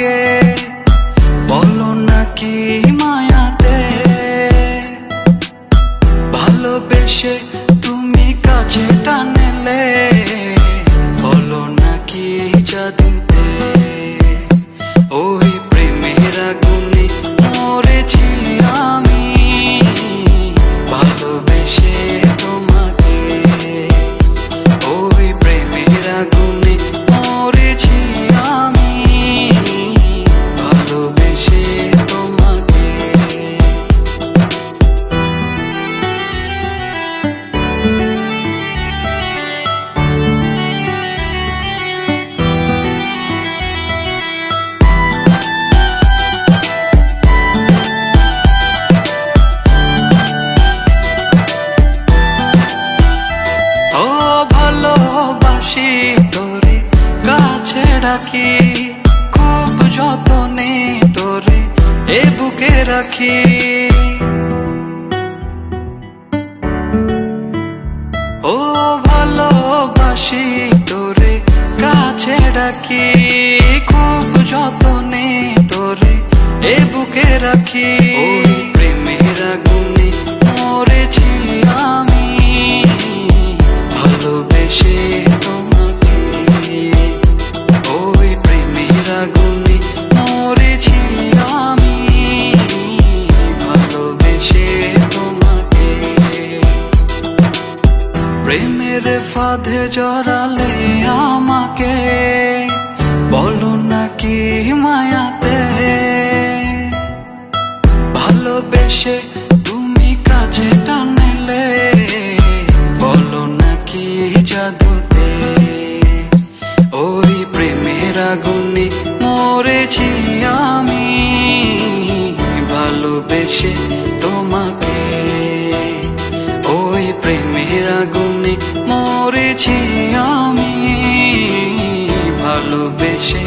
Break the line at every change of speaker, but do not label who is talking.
আমাকে, বলো না কি মায়াতে ভালোবেসে তুমি কাছে টানলে, বলো না কি জাদুতে ওই প্রেমের আগুনে মরেছি আমি, ভালোবেসে তোমাকে ওই প্রেমের আগুনে মরেছি আমি, ভালোবেসে তোমাকে। ও ভালোবাসি তোরে কাছে ডাকি, খুব যতনে তোরে এ বুকে রাখি। ও ভালোবাসি তোরে কাছে ডাকি, খুব যতনে তোরে এ বুকে রাখি। ওই প্রেমের আগুনে মরেছি আমি, ভালোবেসে তোমাকে ওই প্রেমের আগুনে মরেছি আমি, ভালোবেসে তোমাকে। প্রেমের ফাঁদে জড়ালে আমাকে, বলো না কি মায়াতে ভালোবেসে তুমি কাছে টানলে, বলো না কি জাদুতে ওই প্রেমের আগুনে মরেছি আমি, ভালোবেসে তোমাকে ওই প্রেমের আগুনে মরেছি আমি, ভালোবেসে